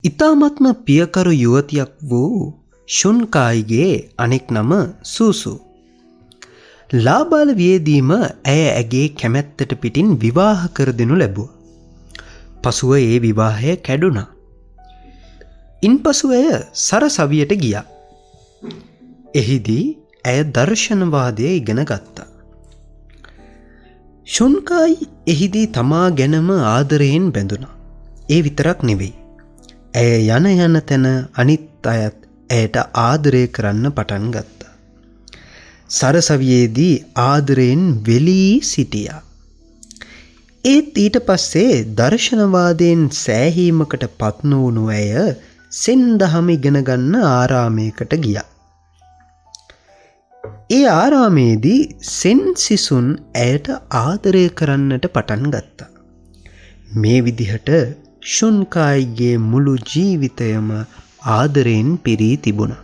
ඉතාමත්ම පියකරු යුවතියක් වූ ෂුන්කායිගේ අනෙක් නම සූසු. ලාබාල වියේදීම ඇය ඇගේ කැමැත්තට පිටින් විවාහ කර දෙනු ලැබුවා. පසුව ඒ විවාහය කැඩුනා. ඉන්පසු ඇය සරසවියට ගියා. එහිදී ඇය දර්ශනවාදය ඉගෙන ගත්තා. ෂුන්කායි එහිදී තමා ගැනම ආදරයෙන් බැඳුනා. ඒ විතරක් නෙවෙයි. ඇය යන තැන අනිත් අයත් ඇයට ආදරය කරන්න පටන් ගත්තා. සරසවියේදී ආදරයෙන් වෙලී සිටියා. ඒත් ඊට පස්සේ දර්ශනවාදයෙන් සෑහීමකට පත් නොවුණු ඇය සෙන් දහම ඉගෙන ගන්න ආරාමයකට ගියා. ඒ ආරාමේදී සෙන් සිසුන් ඇයට ආදරය කරන්නට පටන් ගත්තා. මේ විදිහට ෂුන්කායිගේ මුළු ජීවිතයම ආදරයෙන් පිරී තිබුණා.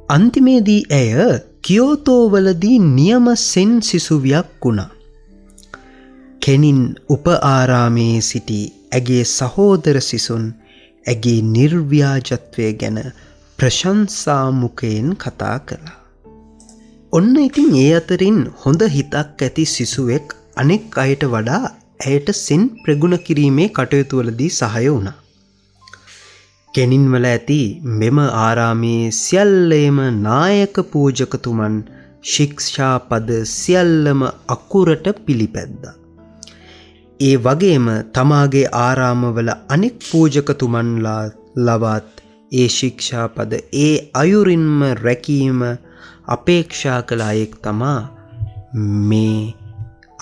අන්තිමේදී ඇය කියෝතෝවලදී නියම සෙන් සිසුවියක් වුණා. කෙනින් උප ආරාමයේ සිටි ඇගේ සහෝදර සිසුන් ඇගේ නිර්ව්‍යාජත්වය ගැන ප්‍රශංසා මුඛයෙන් කතා කළා. ඔන්න ඉතින් ඒ අතරින් හොඳ හිතක් ඇති සිසුවෙක් අනෙක් අයට වඩා ඇයට සෙන් ප්‍රගුණ කිරීමේ කටයුතුවලදී සහාය වුණා. කෙනින්වල ඇති මෙම ආරාමයේ සියල්ලේම නායක පූජකතුමන් ශික්ෂා පද සියල්ලම අකුරට පිළිපැද්දා. ඒ වගේම තමාගේ ආරාමවල අනෙක් පූජකතුමන්ලා ලවත් ඒ ශික්ෂා පද ඒ අයුරින්ම රැකීම අපේක්ෂා කළ අයෙක් තමා මේ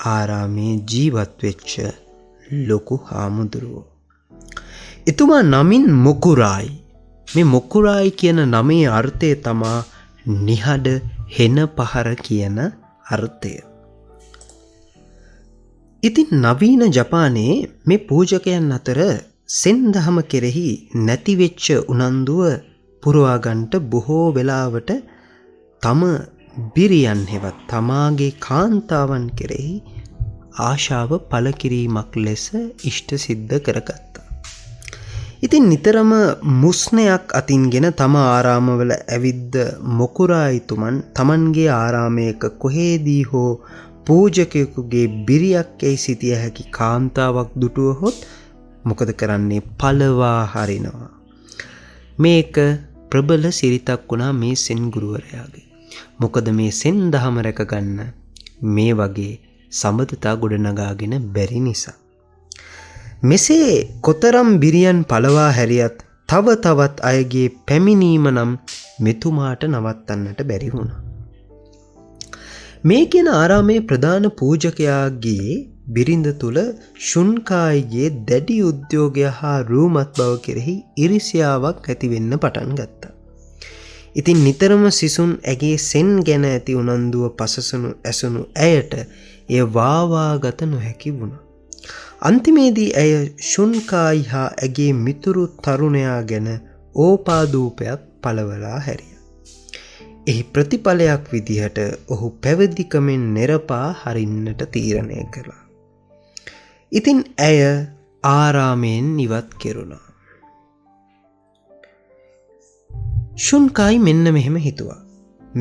ආරාමේ ජීවත් වෙච්ච ලොකු හාමුදුරුවෝ. එතුමා නමින් මොකුරායි. මේ මොකුරායි කියන නමේ අර්ථය තමා නිහඬ හෙන පහර කියන අර්ථය. ඉතින් නවීන ජපානයේ මේ පූජකයන් අතර සෙන් දහම කෙරෙහි නැතිවෙච්ච උනන්දුව පුරවාගන්ට බොහෝ වෙලාවට තම බිරියන් හෙවත් තමාගේ කාන්තාවන් කෙරෙහි ආශාව පළ කිරීමක් ලෙස ඉෂ්ට සිද්ධ කරගත්තා. ඉතින් නිතරම මුස්නයක් අතින්ගෙන තම ආරාමවල ඇවිද්ද මොකුරායිතුමන් තමන්ගේ ආරාමයක කොහේදී හෝ පූජකයෙකුගේ බිරියක් ඇයි සිටිය හැකි කාන්තාවක් දුටුවහොත් මොකද කරන්නේ? පළවා හරිනවා. මේක ප්‍රබල සිරිතක් වුණා මේ සෙන් ගුරුවරයාගේ. මොකද මේ සෙන් දහම රැකගන්න මේ වගේ සම්බන්ධතා ගොඩනගාගෙන බැරි නිසා. මෙසේ කොතරම් බිරියන් පළවා හැරියත් තව තවත් අයගේ පැමිණීම නම් මෙතුමාට නවත්තන්නට බැරි වුණා. මේ කියන ආරාමේ ප්‍රධාන පූජකයාගේ බිරිඳ තුල ෂුන්කායිගේ දැඩි උද්‍යෝගය හා රූමත් බව කෙරෙහි ඉරිසියාවක් ඇති වෙන්න පටන් ගත්තා. ඉතින් නිතරම සිසුන් ඇගේ සෙන් ගැන ඇති උනන්දුව පසසනු ඇසුණු ඇයට එය වාවාගත නොහැකි වුණා. අන්තිමේදී ඇය ෂුන්කායි හා ඇගේ මිතුරු තරුණයා ගැන ඕපාදූපයක් පළවලා හැරියා. එහි ප්‍රතිඵලයක් විදිහට ඔහු පැවිදිකමෙන් නෙරපා හරින්නට තීරණය කළා. ඉතින් ඇය ආරාමයෙන් ඉවත් කෙරුණා. ෂුන්කායි මෙන්න මෙහෙම හිතුවා.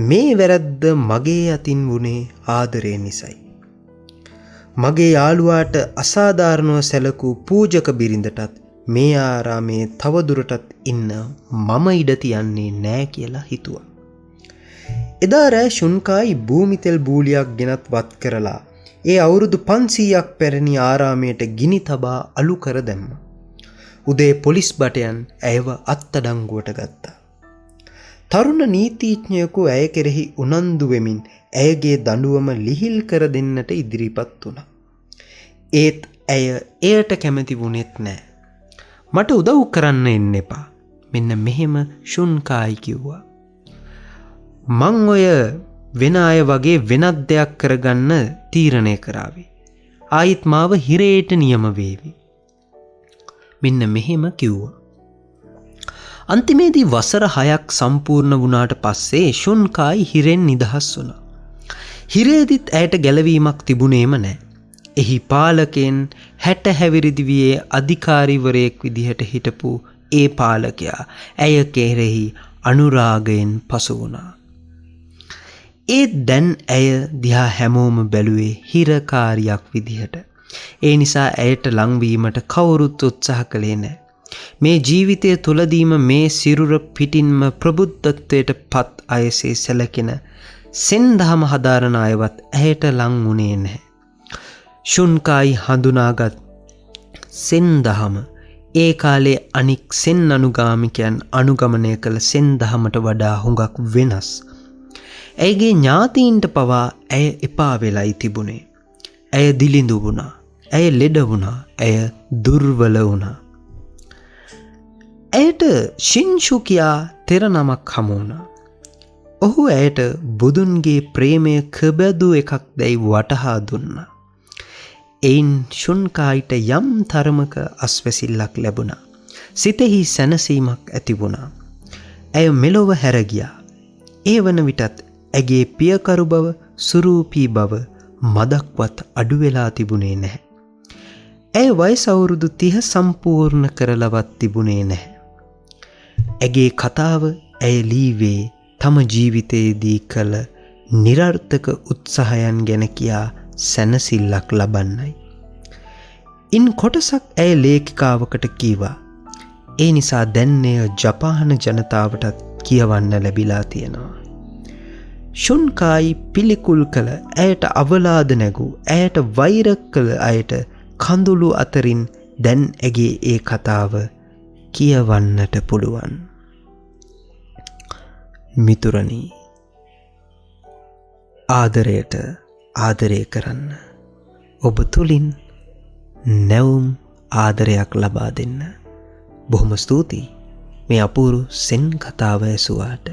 මේ වැරද්ද මගේ අතින් වුණේ ආදරය නිසයි. මගේ යාළුවාට අසාධාරණව සැලකූ පූජක බිරිඳටත් මේ ආරාමේ තවදුරටත් ඉන්න මම ඉඩ තියන්නේ නෑ කියලා හිතුවා. එදා රෑ ෂුන්කායි භූමිතෙල් බූලියක් ගෙනත් වත් කරලා ඒ අවුරුදු 500ක් පැරණි ආරාමයට ගිනි තබා අලු කර දැම්මා. උදේ පොලිස් බටයන් ඇයව අත්අඩංගුවට ගත්තා. තරුණ නීතිඥයෙකු ඇය කෙරෙහි උනන්දු වෙමින් ඇයගේ දඬුවම ලිහිල් කර දෙන්නට ඉදිරිපත් වුණා. ඒත් ඇය එයට කැමති වුණෙත් නෑ. මට උදව් කරන්න එන්න එපා. මෙන්න මෙහෙම ෂුන්කායි කිව්වා. මං ඔය වෙන අය වගේ වෙනත් දෙයක් කරගන්න තීරණය කරාවි. ආයිත් මාව හිරේට නියම වේවි. මෙන්න මෙහෙම කිව්වා. අන්තිමේදී වසර 6ක් සම්පූර්ණ වුණාට පස්සේ ෂුන්කායි හිරෙන් නිදහස් වුණා. හිරේදිත් ඇයට ගැලවීමක් තිබුණේම නැහැ. එහි පාලකෙන් 60 හැවිරිදිවියේ අධිකාරිවරයෙක් විදිහට හිටපු ඒ පාලකයා ඇය කෙරෙහි අනුරාගයෙන් පසු වුණා. ඒ දැන් ඇය දිහා හැමෝම බැලුවේ හිරකාරියක් විදිහට. ඒ නිසා ඇයට ලංවීමට කවුරුත් උත්සාහ කළේ නැහැ. මේ ජීවිතය තුලදීම මේ සිරුර පිටින්ම ප්‍රබුද්ධත්වයට පත් අයසේ සැලකෙන සෙන්දහම හදාරන අයවත් ඇයට ලං වුණේ නැහැ. ශුන්කායි හඳුනාගත් සෙන්දහම ඒ කාලේ අනික් සෙන් අනුගාමිකයන් අනුගමනය කළ සෙන්දහමට වඩා හුඟක් වෙනස්. ඇයගේ ඥාතීන්ට පවා ඇය එපා වෙලයි තිබුණේ. ඇය දිලිඳු වුණා. ඇය ලෙඩ වුණා. ඇය දුර්වල වුණා. ඇයට ශින්ෂු කියා තෙර නමක් හමු වුණා. ඔහු ඇයට බුදුන්ගේ ප්‍රේමය කබදු එකක් දැයි වටහා දුන්නා. එයින් ශුන්කායිට යම් තරමක අස්වැසිල්ලක් ලැබුණා. සිතෙහි සැනසීමක් ඇති වුණා. ඇය මෙලොව හැර ගියා. ඒ වන විටත් ඇගේ පියකරු බව, සුරූපී බව මදක්වත් අඩු වෙලා තිබුණේ නැහැ. ඇය වයස අවුරුදු 30 සම්පූර්ණ කරලවත් තිබුණේ නැහැ. ඇගේ කතාව ඇය ලීවේ තම ජීවිතයේදී කළ නිරර්ථක උත්සාහයන් ගැන කියා සැනසෙල්ලක් ලබන්නයි. ඉන් කොටසක් ඇය ලේඛිකාවකට කීවා. ඒ නිසා දැන් එය ජපාන ජනතාවටත් කියවන්න ලැබිලා තියෙනවා. ශුන්කායි පිළිකුල් කළ, ඇයට අවලාද නැගූ, ඇයට වෛර කළ අයට කඳුළු අතරින් දැන් ඇගේ ඒ කතාව කියවන්නට පුළුවන්. මිතුරනි, ආදරයට ආදරය කරන්න. ඔබ තුලින් නැවුම් ආදරයක් ලබා දෙන්න. බොහොම ස්තුතියි මේ අපූරු සෙන් කතාව ඇසුවාට.